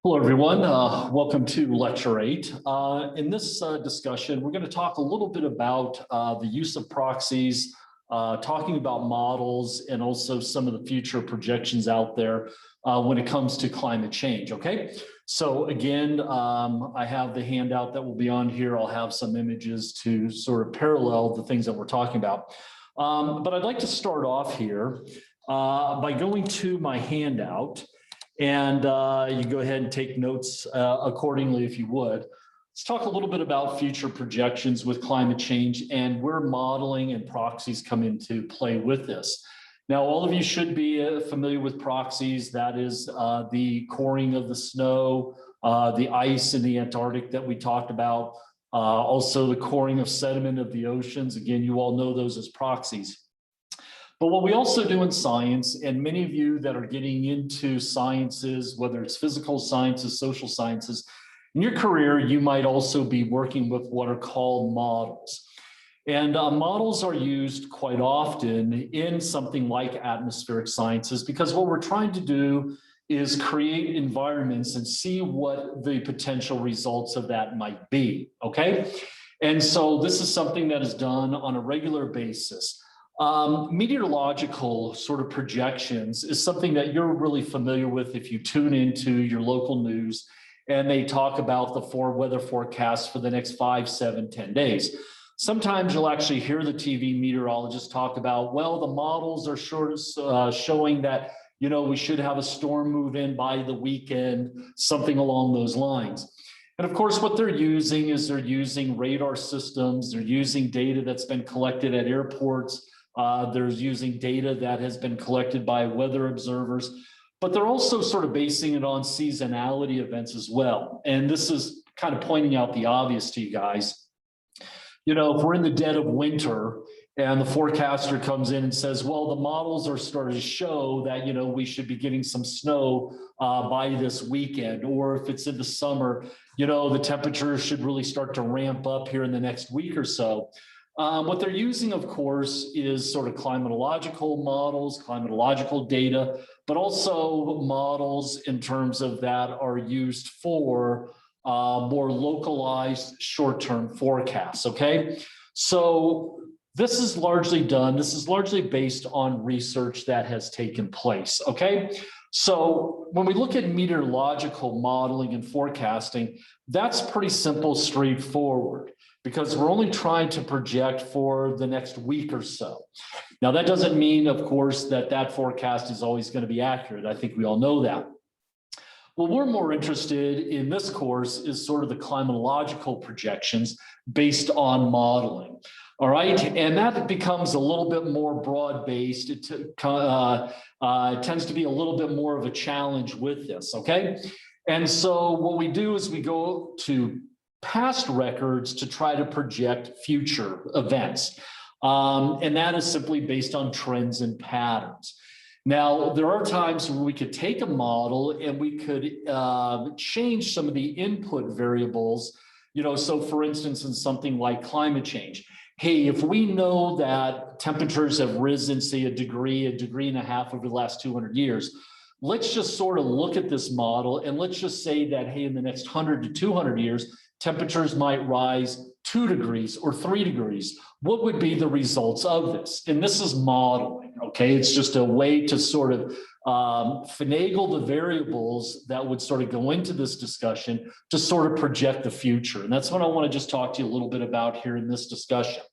Hello, everyone. Welcome to Lecture 8. In this discussion, we're going to talk a little bit about the use of proxies, talking about models, and also some of the future projections out there when it comes to climate change, okay? So again, I have the handout that will be on here. I'll have some images to sort of parallel the things that we're talking about. But I'd like to start off here by going to my handout. And you go ahead and take notes accordingly if you would. Let's talk a little bit about future projections with climate change and where modeling and proxies come into play with this. Now, all of you should be familiar with proxies. That is the coring of the snow, the ice in the Antarctic that we talked about, also the coring of sediment of the oceans. Again, you all know those as proxies. But what we also do in science, and many of you that are getting into sciences, whether it's physical sciences, social sciences, in your career, you might also be working with what are called models. And models are used quite often in something like atmospheric sciences, because what we're trying to do is create environments and see what the potential results of that might be, okay? And so this is something that is done on a regular basis. Meteorological sort of projections is something that you're really familiar with if you tune into your local news and they talk about the weather forecasts for the next 5, 7, 10 days. Sometimes you'll actually hear the TV meteorologists talk about, well, the models are showing that, you know, we should have a storm move in by the weekend, something along those lines. And of course, what they're using radar systems, they're using data that's been collected at airports, they're using data that has been collected by weather observers, but they're also sort of basing it on seasonality events as well. And this is kind of pointing out the obvious to you guys. You know, if we're in the dead of winter and the forecaster comes in and says, well, the models are starting to show that, you know, we should be getting some snow by this weekend, or if it's in the summer, you know, the temperatures should really start to ramp up here in the next week or so. What they're using, of course, is sort of climatological models, climatological data, but also models in terms of that are used for more localized short-term forecasts, okay? So this is largely based on research that has taken place, okay? So when we look at meteorological modeling and forecasting, that's pretty simple, straightforward, because we're only trying to project for the next week or so. Now, that doesn't mean, of course, that that forecast is always going to be accurate. I think we all know that. What we're more interested in this course is sort of the climatological projections based on modeling. All right, and that becomes a little bit more broad-based. It tends to be a little bit more of a challenge with this, okay? And so what we do is we go to past records to try to project future events. And that is simply based on trends and patterns. Now, there are times when we could take a model and we could change some of the input variables, you know, so for instance, in something like climate change, hey, if we know that temperatures have risen, say a degree and a half over the last 200 years, let's just sort of look at this model and let's just say that, hey, in the next 100 to 200 years, temperatures might rise 2 degrees or 3 degrees. What would be the results of this? And this is modeling, okay? It's just a way to sort of finagle the variables that would sort of go into this discussion to sort of project the future. And that's what I want to just talk to you a little bit about here in this discussion.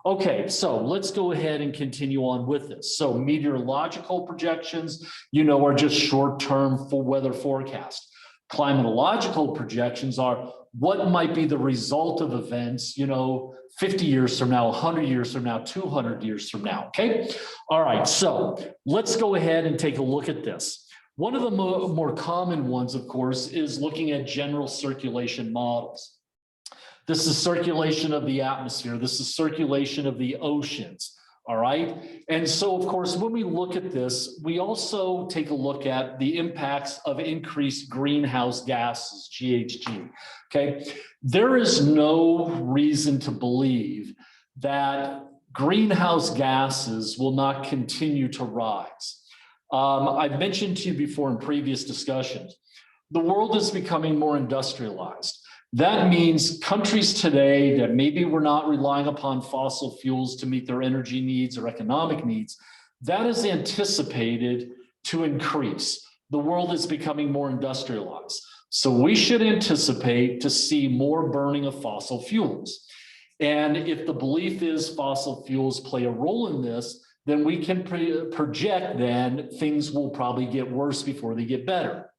Okay, so let's go ahead and continue on with this. So meteorological projections, you know, are just short-term weather forecast. Climatological projections are what might be the result of events, you know, 50 years from now, 100 years from now, 200 years from now, okay? All right, so let's go ahead and take a look at this. One of the more common ones, of course, is looking at general circulation models. This is circulation of the atmosphere. This is circulation of the oceans. All right. And so, of course, when we look at this, we also take a look at the impacts of increased greenhouse gases, GHG. Okay. There is no reason to believe that greenhouse gases will not continue to rise. I've mentioned to you before in previous discussions, the world is becoming more industrialized. That means countries today that maybe were not relying upon fossil fuels to meet their energy needs or economic needs, that is anticipated to increase. The world is becoming more industrialized. So we should anticipate to see more burning of fossil fuels. And if the belief is fossil fuels play a role in this, then we can project then things will probably get worse before they get better.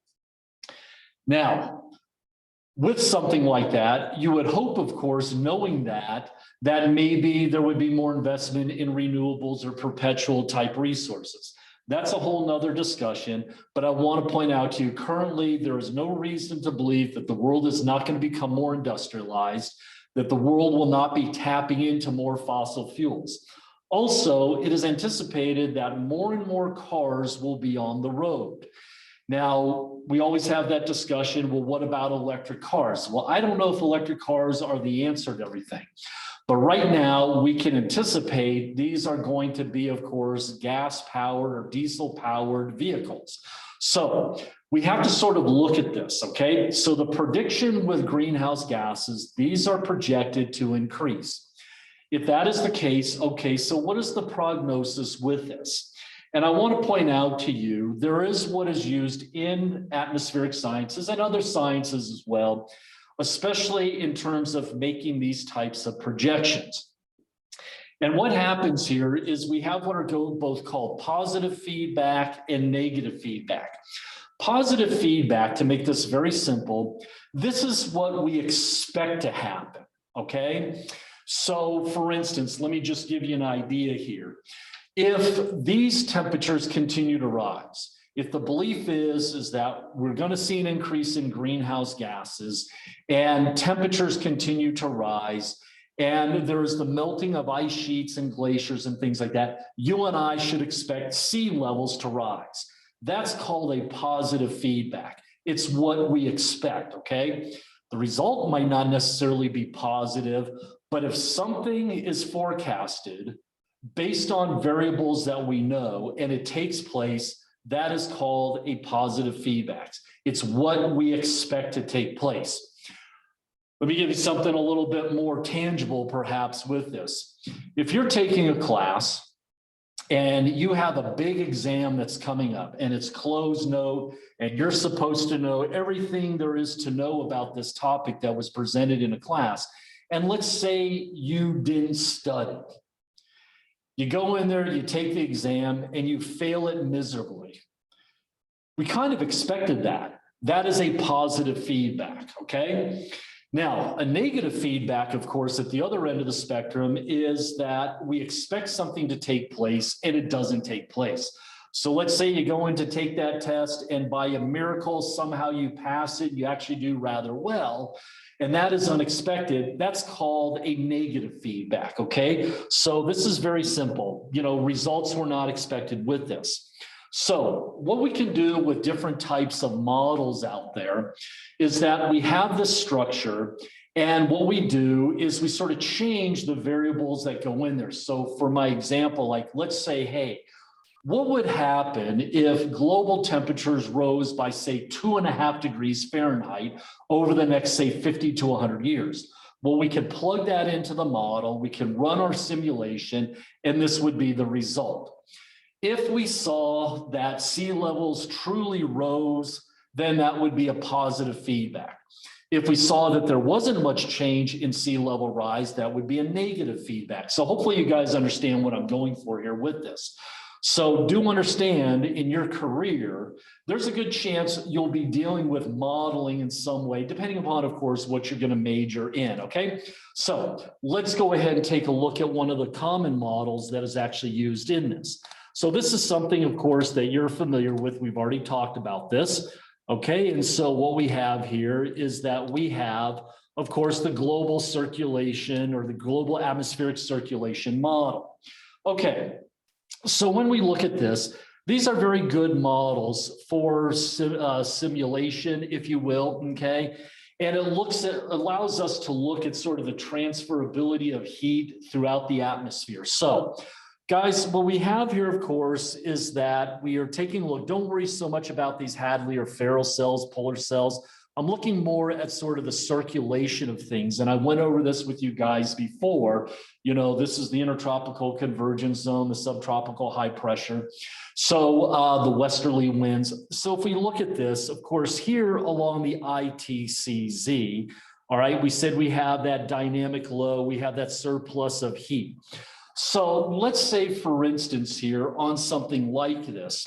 Now, with something like that, you would hope, of course, knowing that maybe there would be more investment in renewables or perpetual type resources. That's a whole nother discussion, but I want to point out to you, currently, there is no reason to believe that the world is not going to become more industrialized, that the world will not be tapping into more fossil fuels. Also, it is anticipated that more and more cars will be on the road. Now, we always have that discussion, well, what about electric cars? Well, I don't know if electric cars are the answer to everything. But right now, we can anticipate these are going to be, of course, gas-powered or diesel-powered vehicles. So we have to sort of look at this, okay? So the prediction with greenhouse gases, these are projected to increase. If that is the case, okay, so what is the prognosis with this? And I want to point out to you, there is what is used in atmospheric sciences and other sciences as well, especially in terms of making these types of projections. And what happens here is we have what are both called positive feedback and negative feedback. Positive feedback, to make this very simple, this is what we expect to happen, okay? So for instance, let me just give you an idea here. If these temperatures continue to rise, if the belief is that we're going to see an increase in greenhouse gases and temperatures continue to rise, and there's the melting of ice sheets and glaciers and things like that, you and I should expect sea levels to rise. That's called a positive feedback. It's what we expect, okay? The result might not necessarily be positive, but if something is forecasted based on variables that we know and it takes place, that is called a positive feedback. It's what we expect to take place. Let me give you something a little bit more tangible perhaps with this. If you're taking a class and you have a big exam that's coming up and it's closed note and you're supposed to know everything there is to know about this topic that was presented in a class, and let's say you didn't study. You go in there, you take the exam, and you fail it miserably. We kind of expected that. That is a positive feedback, okay? Now, a negative feedback, of course, at the other end of the spectrum is that we expect something to take place and it doesn't take place. So let's say you go in to take that test and by a miracle, somehow you pass it, you actually do rather well. And that is unexpected. That's called a negative feedback, okay? So this is very simple. You know, results were not expected with this. So what we can do with different types of models out there is that we have this structure, and what we do is we sort of change the variables that go in there. So for my example, like let's say, hey, what would happen if global temperatures rose by, say, 2.5 degrees Fahrenheit over the next, say, 50 to 100 years? Well, we can plug that into the model, we can run our simulation, and this would be the result. If we saw that sea levels truly rose, then that would be a positive feedback. If we saw that there wasn't much change in sea level rise, that would be a negative feedback. So hopefully you guys understand what I'm going for here with this. So do understand in your career, there's a good chance you'll be dealing with modeling in some way, depending upon, of course, what you're going to major in, okay? So let's go ahead and take a look at one of the common models that is actually used in this. So this is something, of course, that you're familiar with. We've already talked about this, okay? And so what we have here is that we have, of course, the global circulation or the global atmospheric circulation model. Okay. So when we look at this, these are very good models for simulation, if you will, okay? And it allows us to look at sort of the transferability of heat throughout the atmosphere. So Guys, what we have here, of course, is that we are taking a look. Don't worry so much about these Hadley or Ferrel cells, polar cells. I'm looking more at sort of the circulation of things. And I went over this with you guys before. You know, this is the intertropical convergence zone, the subtropical high pressure. So the westerly winds. So if we look at this, of course, here along the ITCZ, all right, we said we have that dynamic low, we have that surplus of heat. So let's say, for instance, here on something like this,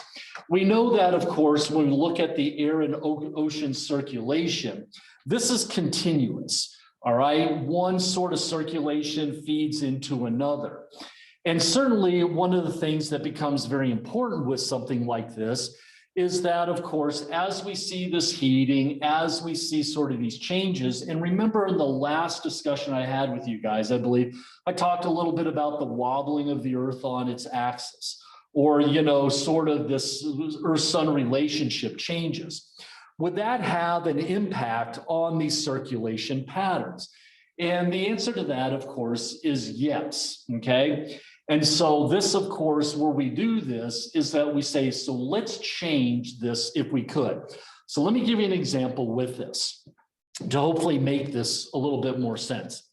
we know that, of course, when we look at the air and ocean circulation, this is continuous, all right? One sort of circulation feeds into another. And certainly one of the things that becomes very important with something like this is that, of course, as we see this heating, as we see sort of these changes, and remember in the last discussion I had with you guys, I believe I talked a little bit about the wobbling of the Earth on its axis, or, you know, sort of this Earth-Sun relationship changes. Would that have an impact on these circulation patterns? And the answer to that, of course, is yes, okay? And so this, of course, where we do this is that we say, so let's change this if we could. So let me give you an example with this to hopefully make this a little bit more sense.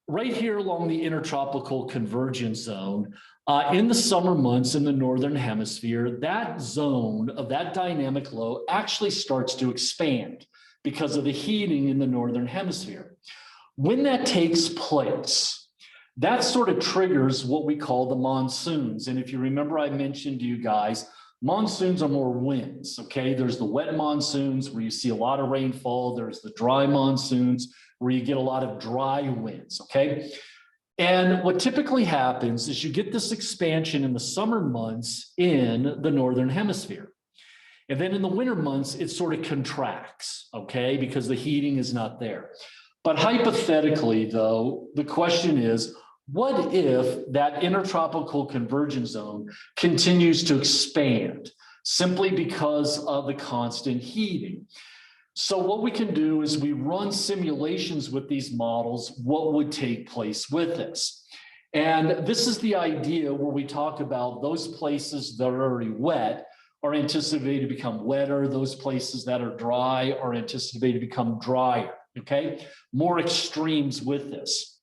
Right here along the intertropical convergence zone, in the summer months in the Northern Hemisphere, that zone of that dynamic low actually starts to expand because of the heating in the Northern Hemisphere. When that takes place, that sort of triggers what we call the monsoons. And if you remember, I mentioned to you guys, monsoons are more winds, okay? There's the wet monsoons where you see a lot of rainfall. There's the dry monsoons where you get a lot of dry winds, okay? And what typically happens is you get this expansion in the summer months in the Northern Hemisphere. And then in the winter months, it sort of contracts, okay? Because the heating is not there. But hypothetically, though, the question is, what if that intertropical convergence zone continues to expand simply because of the constant heating? So what we can do is we run simulations with these models, what would take place with this. And this is the idea where we talk about those places that are already wet are anticipated to become wetter. Those places that are dry are anticipated to become drier. Okay, more extremes with this.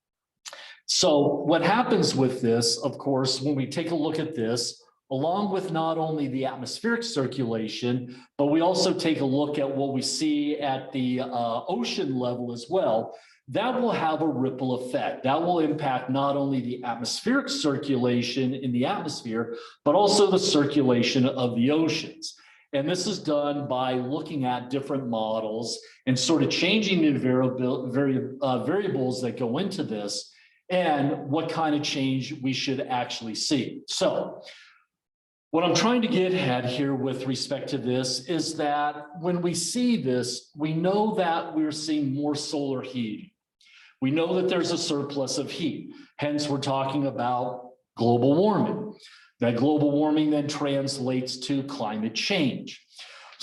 So what happens with this, of course, when we take a look at this, along with not only the atmospheric circulation, but we also take a look at what we see at the ocean level as well, that will have a ripple effect. That will impact not only the atmospheric circulation in the atmosphere, but also the circulation of the oceans. And this is done by looking at different models and sort of changing the variables that go into this and what kind of change we should actually see. So what I'm trying to get at here with respect to this is that when we see this, we know that we're seeing more solar heating. We know that there's a surplus of heat. Hence, we're talking about global warming. That global warming then translates to climate change.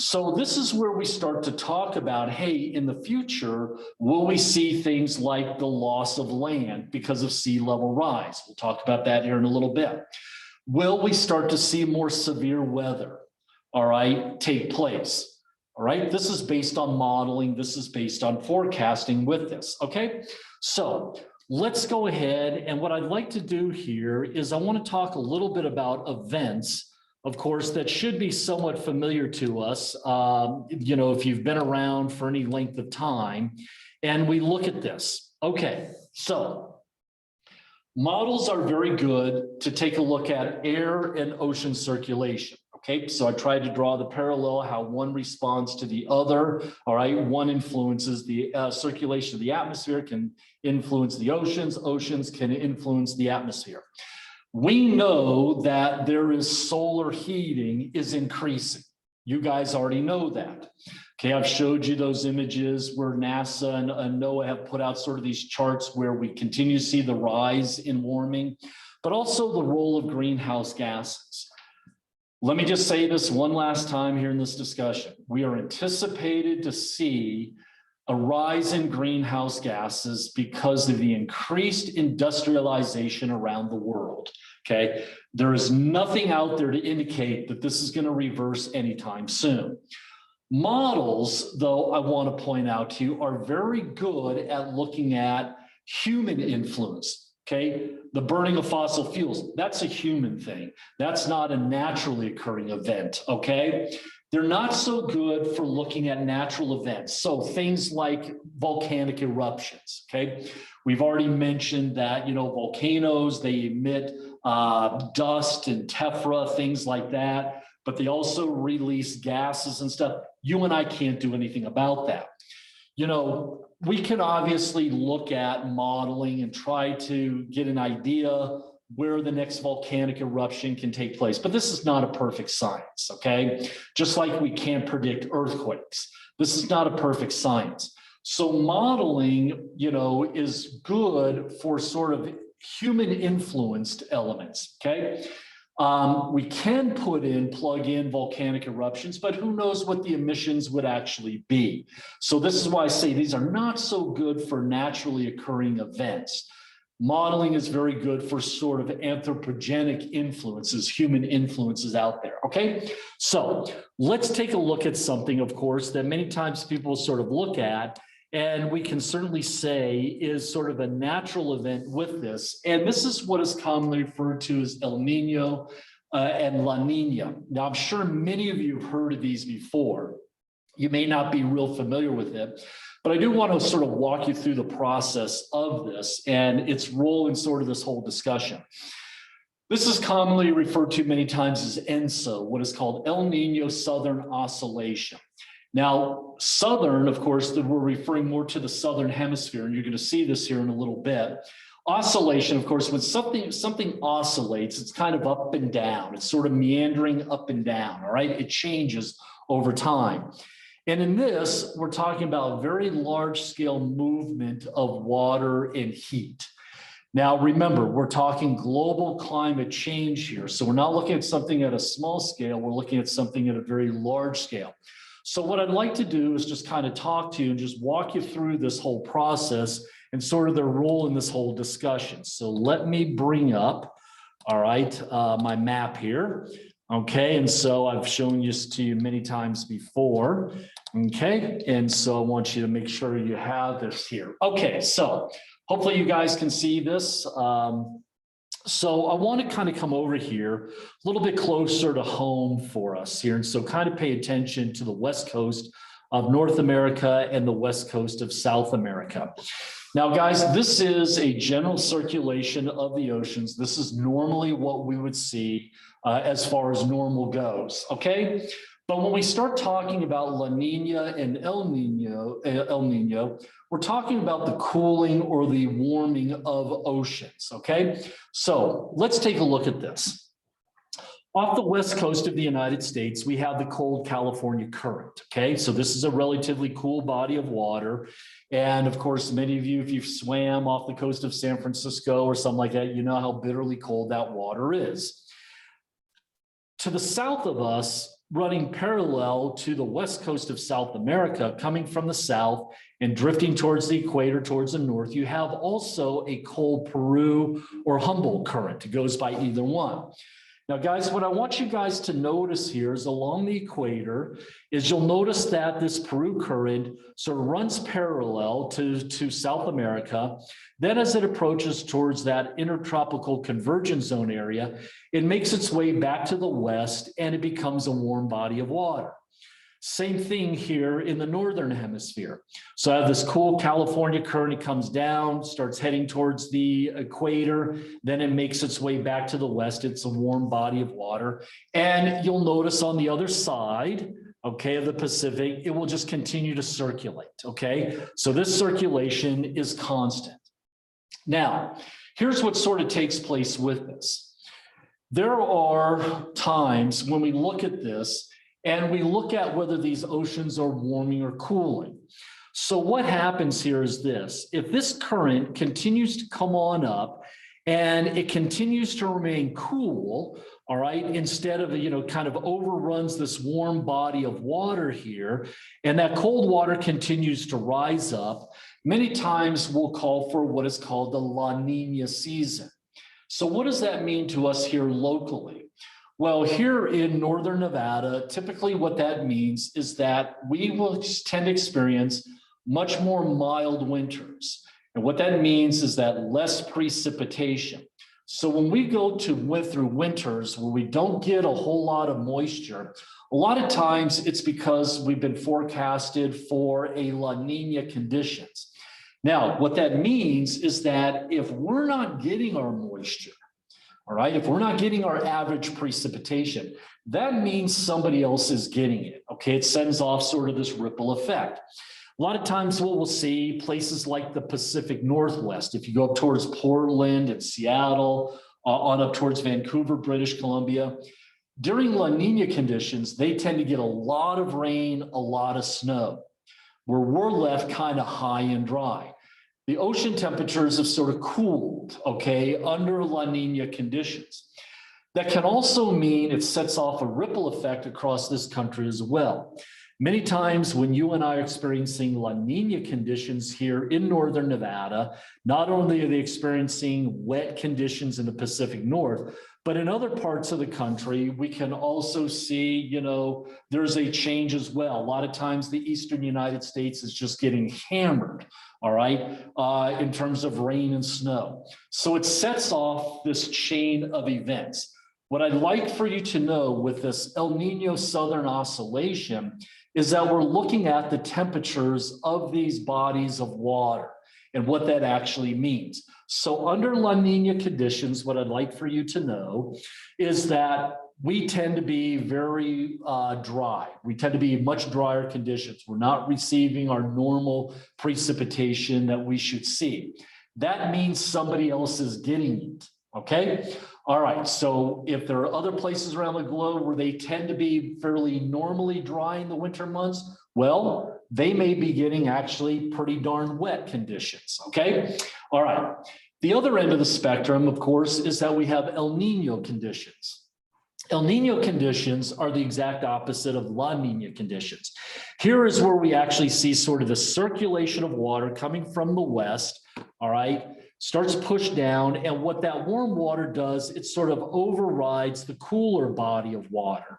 So this is where we start to talk about, hey, in the future, will we see things like the loss of land because of sea level rise? We'll talk about that here in a little bit. Will we start to see more severe weather, all right, take place? All right, this is based on modeling. This is based on forecasting with this, okay? So let's go ahead, and what I'd like to do here is I want to talk a little bit about events, of course, that should be somewhat familiar to us, you know, if you've been around for any length of time, and we look at this. Okay, so models are very good to take a look at air and ocean circulation. Okay, so I tried to draw the parallel, how one responds to the other. All right, one influences the circulation of the atmosphere, can influence the oceans. Oceans can influence the atmosphere. We know that there is solar heating is increasing. You guys already know that. Okay, I've showed you those images where NASA and NOAA have put out sort of these charts where we continue to see the rise in warming, but also the role of greenhouse gases. Let me just say this one last time here in this discussion. We are anticipated to see a rise in greenhouse gases because of the increased industrialization around the world. okay? There is nothing out there to indicate that this is going to reverse anytime soon. Models, though, I want to point out to you, are very good at looking at human influence, okay? The burning of fossil fuels, that's a human thing. That's not a naturally occurring event, okay? They're not so good for looking at natural events. So things like volcanic eruptions, okay? We've already mentioned that, you know, volcanoes, they emit dust and tephra, things like that, but they also release gases and stuff. You and I can't do anything about that. You know, we can obviously look at modeling and try to get an idea where the next volcanic eruption can take place, but this is not a perfect science, okay? Just like we can't predict earthquakes. This is not a perfect science. So modeling, you know, is good for sort of human influenced elements, okay? We can plug in volcanic eruptions, but who knows what the emissions would actually be. So this is why I say these are not so good for naturally occurring events. Modeling is very good for sort of anthropogenic influences, human influences out there, okay? So let's take a look at something, of course, that many times people sort of look at, and we can certainly say is sort of a natural event with this. And this is what is commonly referred to as El Nino and La Nina. Now, I'm sure many of you have heard of these before. You may not be real familiar with it, but I do want to sort of walk you through the process of this and its role in sort of this whole discussion. This is commonly referred to many times as ENSO, what is called El Nino Southern Oscillation. Now, southern, of course, we're referring more to the southern hemisphere, and you're going to see this here in a little bit. Oscillation, of course, when something oscillates, it's kind of up and down. It's sort of meandering up and down, all right? It changes over time. And in this, we're talking about very large-scale movement of water and heat. Now, remember, we're talking global climate change here. So we're not looking at something at a small scale. We're looking at something at a very large scale. So what I'd like to do is just kind of talk to you and just walk you through this whole process and sort of their role in this whole discussion. So let me bring up, all right, my map here. Okay, and so I've shown this to you many times before. Okay, and so I want you to make sure you have this here. Okay, so hopefully you guys can see this. So I want to kind of come over here a little bit closer to home for us here. And so kind of pay attention to the West Coast of North America and the West Coast of South America. Now, guys, this is a general circulation of the oceans. This is normally what we would see as far as normal goes, okay? But when we start talking about La Nina and El Nino, we're talking about the cooling or the warming of oceans, okay? So let's take a look at this. Off the west coast of the United States, we have the cold California current, okay? So this is a relatively cool body of water. And of course, many of you, if you've swam off the coast of San Francisco or something like that, you know how bitterly cold that water is. To the south of us, running parallel to the west coast of South America, coming from the south and drifting towards the equator, towards the north, you have also a cold Peru or Humboldt current. It goes by either one. Now, guys, what I want you guys to notice here is along the equator is you'll notice that this Peru current sort of runs parallel to South America. Then as it approaches towards that intertropical convergence zone area, it makes its way back to the west and it becomes a warm body of water. Same thing here in the northern hemisphere. So I have this cool California current, it comes down, starts heading towards the equator, then it makes its way back to the west. It's a warm body of water. And you'll notice on the other side, okay, of the Pacific, it will just continue to circulate, okay? So this circulation is constant. Now, here's what sort of takes place with this. There are times when we look at this and we look at whether these oceans are warming or cooling. So what happens here is this. If this current continues to come on up and it continues to remain cool, all right, instead of, kind of overruns this warm body of water here, and that cold water continues to rise up, many times we'll call for what is called the La Nina season. So what does that mean to us here locally? Well, here in northern Nevada, typically what that means is that we will tend to experience much more mild winters. And what that means is that less precipitation. So when we go through winters where we don't get a whole lot of moisture, a lot of times it's because we've been forecasted for a La Nina conditions. Now, what that means is that if we're not getting our moisture, all right, if we're not getting our average precipitation, that means somebody else is getting it. Okay, it sends off sort of this ripple effect. A lot of times what we'll see places like the Pacific Northwest, if you go up towards Portland and Seattle, on up towards Vancouver, British Columbia, during La Nina conditions, they tend to get a lot of rain, a lot of snow, where we're left kind of high and dry. The ocean temperatures have sort of cooled, okay, under La Nina conditions. That can also mean it sets off a ripple effect across this country as well. Many times when you and I are experiencing La Nina conditions here in northern Nevada, not only are they experiencing wet conditions in the Pacific North, but in other parts of the country, we can also see, there's a change as well. A lot of times the eastern United States is just getting hammered, all right, in terms of rain and snow. So it sets off this chain of events. What I'd like for you to know with this El Nino Southern Oscillation is that we're looking at the temperatures of these bodies of water and what that actually means. So under La Nina conditions, what I'd like for you to know is that we tend to be very dry. We tend to be much drier conditions. We're not receiving our normal precipitation that we should see. That means somebody else is getting it, okay? All right, so if there are other places around the globe where they tend to be fairly normally dry in the winter months, well, they may be getting actually pretty darn wet conditions, okay? All right, the other end of the spectrum, of course, is that we have El Nino conditions. El Nino conditions are the exact opposite of La Nina conditions. Here is where we actually see sort of the circulation of water coming from the west, all right, starts pushed down, and what that warm water does, it sort of overrides the cooler body of water.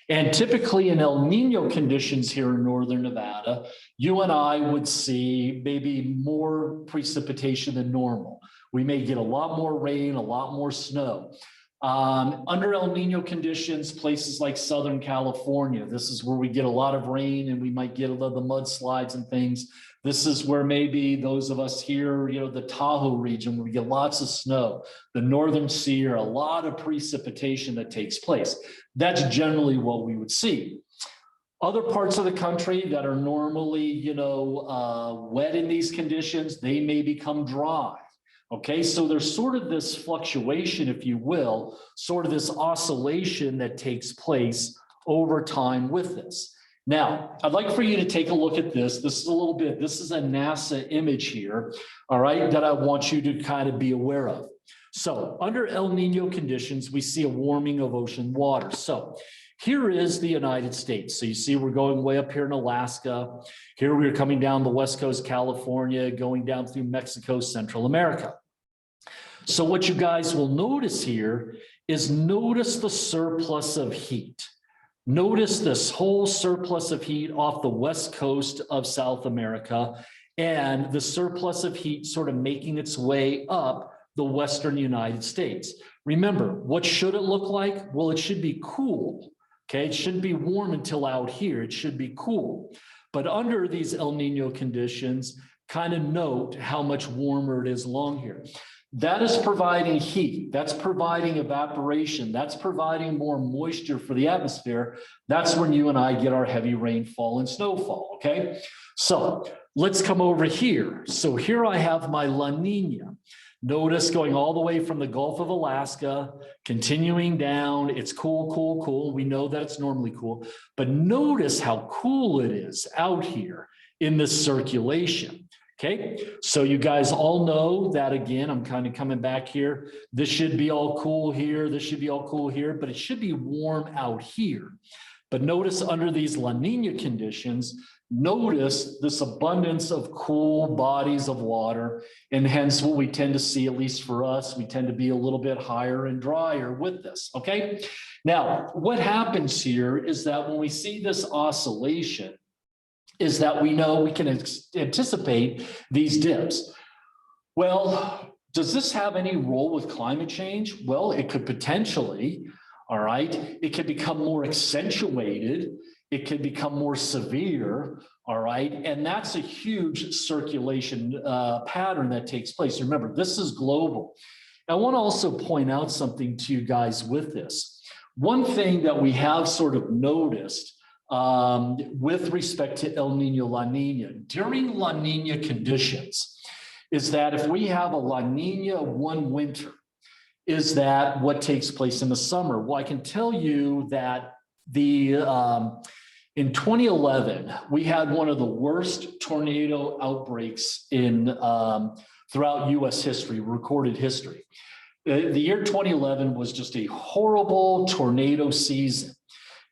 And typically in El Nino conditions here in northern Nevada, you and I would see maybe more precipitation than normal. We may get a lot more rain, a lot more snow. Under El Nino conditions, places like Southern California, this is where we get a lot of rain and we might get a lot of the mudslides and things. This is where maybe those of us here, the Tahoe region, where we get lots of snow, the Northern Sierra, a lot of precipitation that takes place. That's generally what we would see. Other parts of the country that are normally, wet in these conditions, they may become dry. Okay, so there's sort of this fluctuation, if you will, sort of this oscillation that takes place over time with this. Now, I'd like for you to take a look at this. This is a NASA image here, all right, that I want you to kind of be aware of. So under El Nino conditions, we see a warming of ocean water. So here is the United States. So you see we're going way up here in Alaska. Here we're coming down the west coast, California, going down through Mexico, Central America. So what you guys will notice here is notice the surplus of heat. Notice this whole surplus of heat off the west coast of South America and the surplus of heat sort of making its way up the western United States. Remember, what should it look like? Well, it should be cool. Okay, it shouldn't be warm until out here. It should be cool. But under these El Nino conditions, kind of note how much warmer it is along here. That is providing heat. That's providing evaporation. That's providing more moisture for the atmosphere. That's when you and I get our heavy rainfall and snowfall, okay? So let's come over here. So here I have my La Nina. Notice going all the way from the Gulf of Alaska, continuing down, it's cool, cool, cool. We know that it's normally cool, but notice how cool it is out here in this circulation. Okay, so you guys all know that again, I'm kind of coming back here. This should be all cool here. This should be all cool here, but it should be warm out here. But notice under these La Nina conditions, notice this abundance of cool bodies of water, and hence what we tend to see, at least for us, we tend to be a little bit higher and drier with this, okay? Now, what happens here is that when we see this oscillation, is that we know we can anticipate these dips. Well, does this have any role with climate change? Well, it could potentially, all right? It could become more accentuated. It could become more severe, all right? And that's a huge circulation pattern that takes place. Remember, this is global. I want to also point out something to you guys with this. One thing that we have sort of noticed with respect to El Nino, La Nina, during La Nina conditions, is that if we have a La Nina one winter, is that what takes place in the summer? Well, I can tell you that in 2011, we had one of the worst tornado outbreaks in throughout US history, recorded history. The year 2011 was just a horrible tornado season.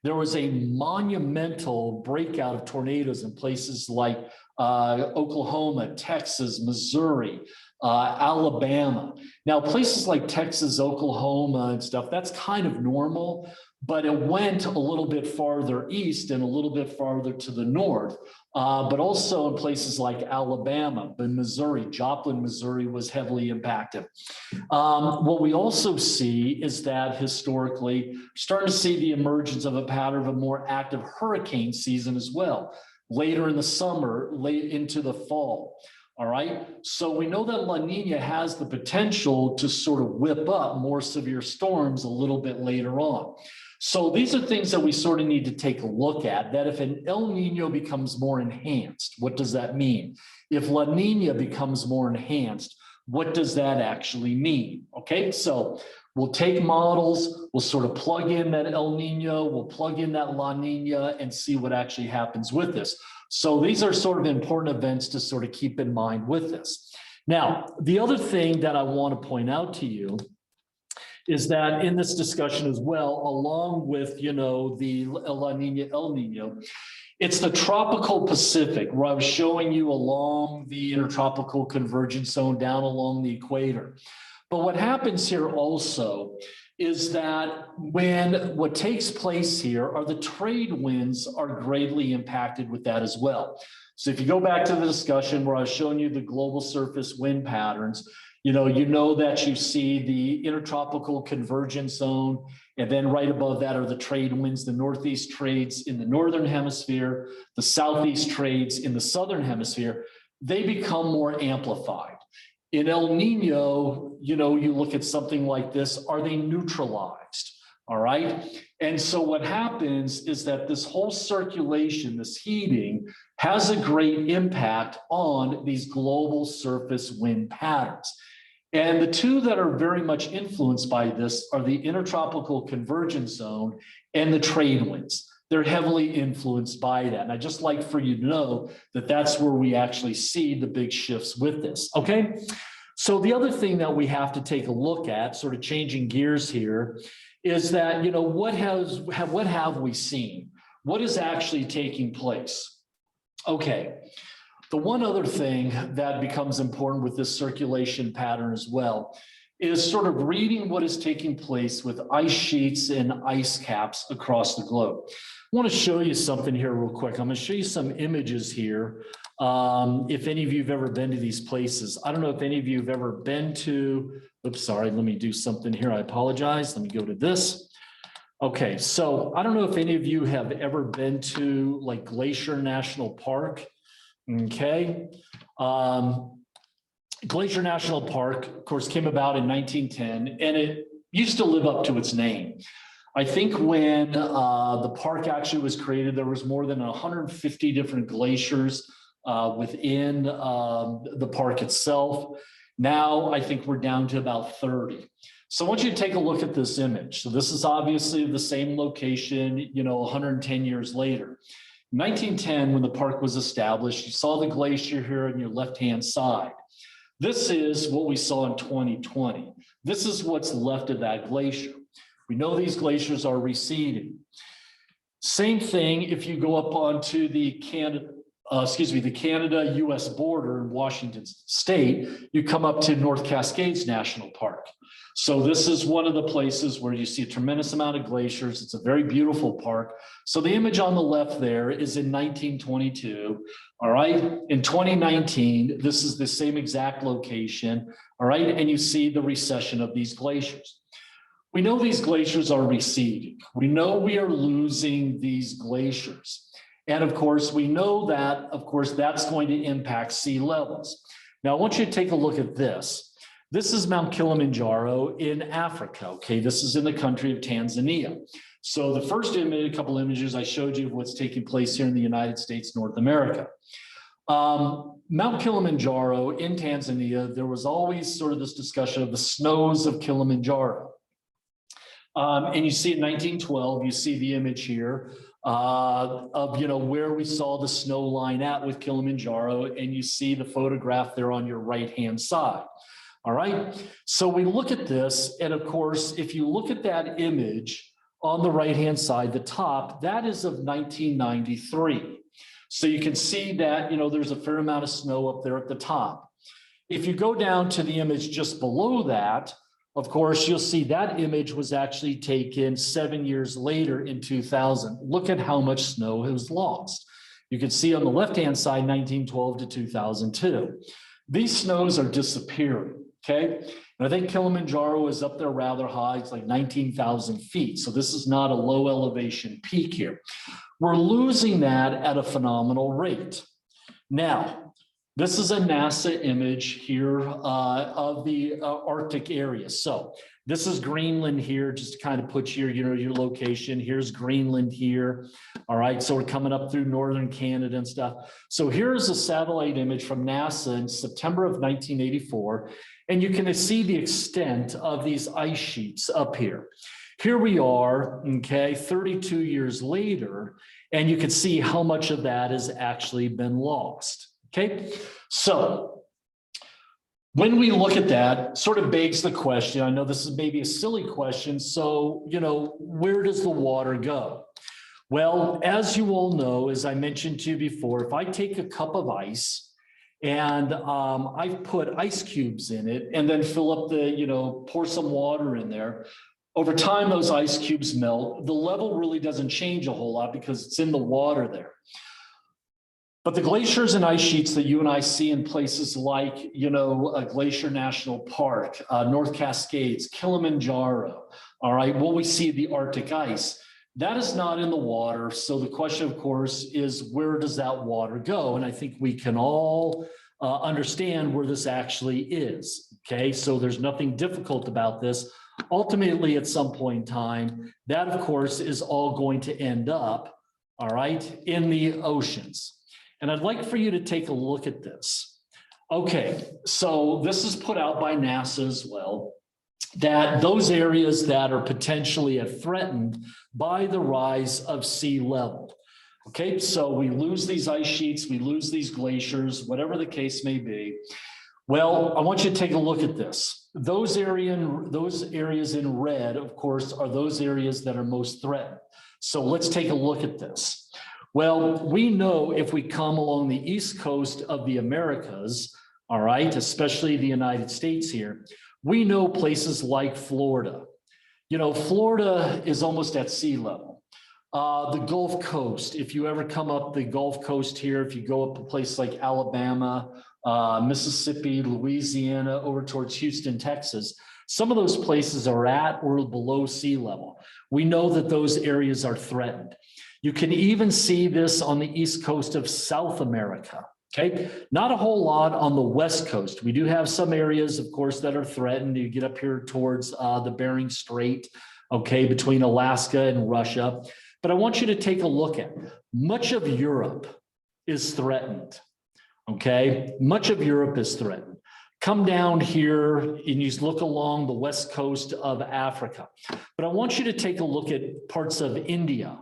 There was a monumental breakout of tornadoes in places like Oklahoma, Texas, Missouri, Alabama. Now, places like Texas, Oklahoma and stuff, that's kind of normal, but it went a little bit farther east and a little bit farther to the north, but also in places like Alabama and Missouri. Joplin, Missouri was heavily impacted. What we also see is that historically, starting to see the emergence of a pattern of a more active hurricane season as well, later in the summer, late into the fall. All right, so we know that La Nina has the potential to sort of whip up more severe storms a little bit later on. So these are things that we sort of need to take a look at, that if an El Nino becomes more enhanced, what does that mean? If La Nina becomes more enhanced, what does that actually mean? Okay, so we'll take models, we'll sort of plug in that El Nino, we'll plug in that La Nina and see what actually happens with this. So these are sort of important events to sort of keep in mind with this. Now, the other thing that I want to point out to you is that in this discussion as well, along with, you know, the La Nina, El Nino, it's the tropical Pacific, where I was showing you along the intertropical convergence zone down along the equator. But what happens here also is that when what takes place here are the trade winds are greatly impacted with that as well. So if you go back to the discussion where I was showing you the global surface wind patterns, you know that you see the intertropical convergence zone, and then right above that are the trade winds, the northeast trades in the northern hemisphere, the southeast trades in the southern hemisphere. They become more amplified. In El Nino, you look at something like this, are they neutralized? All right. And so what happens is that this whole circulation, this heating, has a great impact on these global surface wind patterns. And the two that are very much influenced by this are the intertropical convergence zone and the trade winds. They're heavily influenced by that. And I just like for you to know that that's where we actually see the big shifts with this, okay? So the other thing that we have to take a look at, sort of changing gears here, is that, what have we seen? What is actually taking place? Okay, the one other thing that becomes important with this circulation pattern as well is sort of reading what is taking place with ice sheets and ice caps across the globe. I want to show you something here real quick. I'm going to show you some images here. If any of you have ever been to these places, I don't know if any of you have ever been to, oops, sorry, let me do something here. I apologize. Let me go to this. Okay, so I don't know if any of you have ever been to like Glacier National Park. Okay. Glacier National Park, of course, came about in 1910, and it used to live up to its name. I think when the park actually was created, there was more than 150 different glaciers within the park itself. Now, I think we're down to about 30. So I want you to take a look at this image. So this is obviously the same location, 110 years later. 1910, when the park was established, you saw the glacier here on your left-hand side. This is what we saw in 2020. This is what's left of that glacier. We know these glaciers are receding. Same thing if you go up onto the Canada-US border in Washington State, you come up to North Cascades National Park. So this is one of the places where you see a tremendous amount of glaciers. It's a very beautiful park. So the image on the left there is in 1922. All right. In 2019, this is the same exact location. All right. And you see the recession of these glaciers. We know these glaciers are receding. We know we are losing these glaciers. And of course, we know that, of course, that's going to impact sea levels. Now, I want you to take a look at this. This is Mount Kilimanjaro in Africa, okay? This is in the country of Tanzania. So the first image, a couple images I showed you of what's taking place here in the United States, North America. Mount Kilimanjaro in Tanzania, there was always sort of this discussion of the snows of Kilimanjaro. And you see in 1912, you see the image here of, where we saw the snow line at with Kilimanjaro, and you see the photograph there on your right-hand side. All right, so we look at this, and of course, if you look at that image on the right-hand side, the top, that is of 1993. So you can see that, there's a fair amount of snow up there at the top. If you go down to the image just below that, of course, you'll see that image was actually taken 7 years later in 2000. Look at how much snow was lost. You can see on the left-hand side, 1912 to 2002. These snows are disappearing. Okay, and I think Kilimanjaro is up there rather high. It's like 19,000 feet. So this is not a low elevation peak here. We're losing that at a phenomenal rate. Now, this is a NASA image here of the Arctic area. So this is Greenland here, just to kind of put your location. Here's Greenland here. All right, so we're coming up through northern Canada and stuff. So here's a satellite image from NASA in September of 1984. And you can see the extent of these ice sheets up here. Here we are, okay, 32 years later, and you can see how much of that has actually been lost, okay? So when we look at that, sort of begs the question, I know this is maybe a silly question, so, where does the water go? Well, as you all know, as I mentioned to you before, if I take a cup of ice, and I've put ice cubes in it and then fill up pour some water in there. Over time, those ice cubes melt. The level really doesn't change a whole lot because it's in the water there. But the glaciers and ice sheets that you and I see in places like, Glacier National Park, North Cascades, Kilimanjaro, all right, what we see the Arctic ice, that is not in the water. So the question, of course, is where does that water go? And I think we can all understand where this actually is. Okay, so there's nothing difficult about this. Ultimately, at some point in time, that, of course, is all going to end up, all right, in the oceans. And I'd like for you to take a look at this. Okay, so this is put out by NASA as well, that those areas that are potentially threatened by the rise of sea level. Okay, so we lose these ice sheets, we lose these glaciers, whatever the case may be. Well, I want you to take a look at this. Those areas in red, of course, are those areas that are most threatened. So let's take a look at this. Well, we know if we come along the east coast of the Americas, all right, especially the United States here, we know places like Florida. Florida is almost at sea level. The Gulf Coast, if you ever come up the Gulf Coast here, if you go up a place like Alabama, Mississippi, Louisiana, over towards Houston, Texas, some of those places are at or below sea level. We know that those areas are threatened. You can even see this on the east coast of South America. Okay, not a whole lot on the West Coast. We do have some areas, of course, that are threatened. You get up here towards the Bering Strait, okay, between Alaska and Russia. But I want you to take a look at much of Europe is threatened, okay? Much of Europe is threatened. Come down here and you look along the west coast of Africa. But I want you to take a look at parts of India.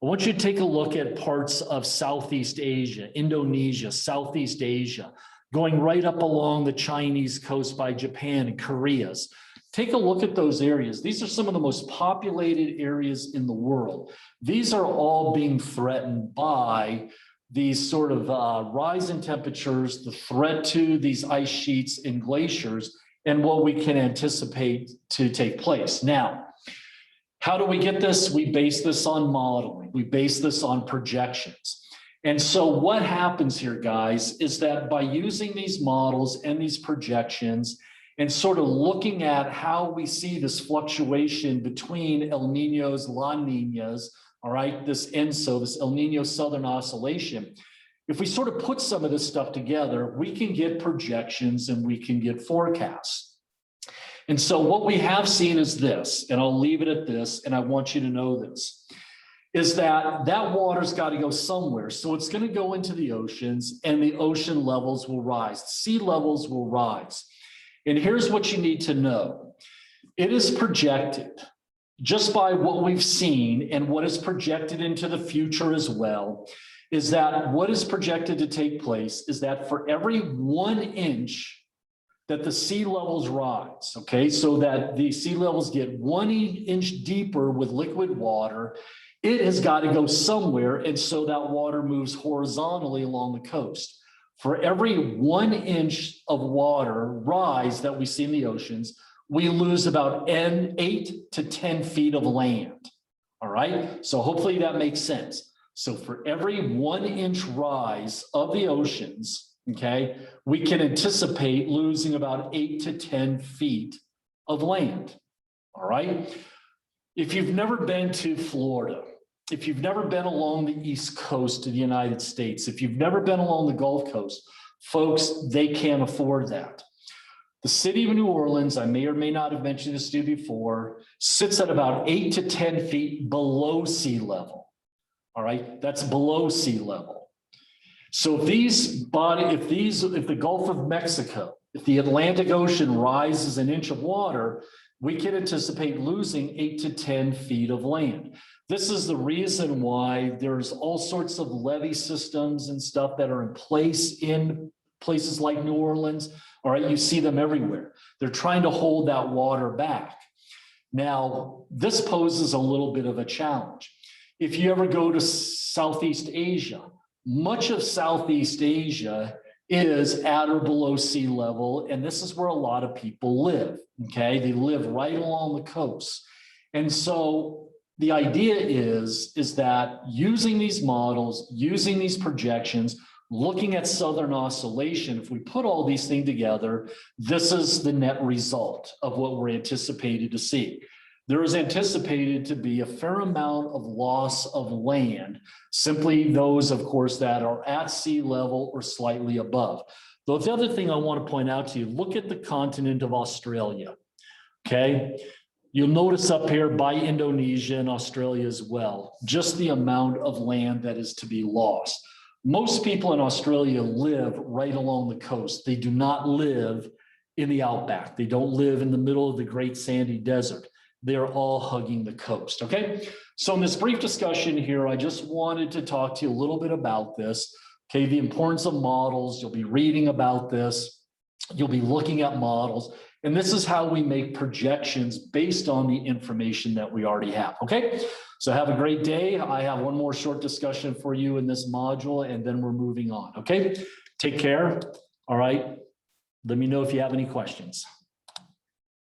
I want you to take a look at parts of Southeast Asia, Indonesia, Southeast Asia, going right up along the Chinese coast by Japan and Korea's. take a look at those areas. These are some of the most populated areas in the world. These are all being threatened by these sort of rise in temperatures, the threat to these ice sheets and glaciers, and what we can anticipate to take place. Now, how do we get this? We base this on modeling. We base this on projections. And so what happens here, guys, is that by using these models and these projections and sort of looking at how we see this fluctuation between El Niños, La Niñas, all right, this ENSO, this El Niño Southern Oscillation, if we sort of put some of this stuff together, we can get projections and we can get forecasts. And so what we have seen is this, and I'll leave it at this, and I want you to know this, is that that water's got to go somewhere. So it's going to go into the oceans, and the ocean levels will rise. Sea levels will rise. And here's what you need to know. It is projected, just by what we've seen and what is projected into the future as well, is that what is projected to take place is that for every 1 inch that the sea levels rise, okay, so that the sea levels get 1 inch deeper with liquid water, it has got to go somewhere, and so that water moves horizontally along the coast. For every 1 inch of water rise that we see in the oceans, we lose about 8 to 10 feet of land, all right? So hopefully that makes sense. So for every 1 inch rise of the oceans, okay, we can anticipate losing about 8 to 10 feet of land, all right? If you've never been to Florida, if you've never been along the East Coast of the United States, if you've never been along the Gulf Coast, folks, they can't afford that. The city of New Orleans, I may or may not have mentioned this to you before, sits at about 8 to 10 feet below sea level, all right? That's below sea level. So if the Gulf of Mexico, if the Atlantic Ocean rises an inch of water, we can anticipate losing 8 to 10 feet of land. This is the reason why there's all sorts of levee systems and stuff that are in place in places like New Orleans. All right, you see them everywhere. They're trying to hold that water back. Now, this poses a little bit of a challenge. If you ever go to Southeast Asia, much of Southeast Asia is at or below sea level, and this is where a lot of people live, okay? They live right along the coast. And so the idea is that using these models, using these projections, looking at Southern Oscillation, if we put all these things together, this is the net result of what we're anticipated to see. There is anticipated to be a fair amount of loss of land, simply those, of course, that are at sea level or slightly above. Though the other thing I want to point out to you, look at the continent of Australia, okay? You'll notice up here by Indonesia and Australia as well, just the amount of land that is to be lost. Most people in Australia live right along the coast. They do not live in the outback. They don't live in the middle of the Great Sandy Desert. They're all hugging the coast, okay? So in this brief discussion here, I just wanted to talk to you a little bit about this, okay? The importance of models. You'll be reading about this. You'll be looking at models. And this is how we make projections based on the information that we already have, okay? So have a great day. I have one more short discussion for you in this module, and then we're moving on, okay? Take care, all right? Let me know if you have any questions.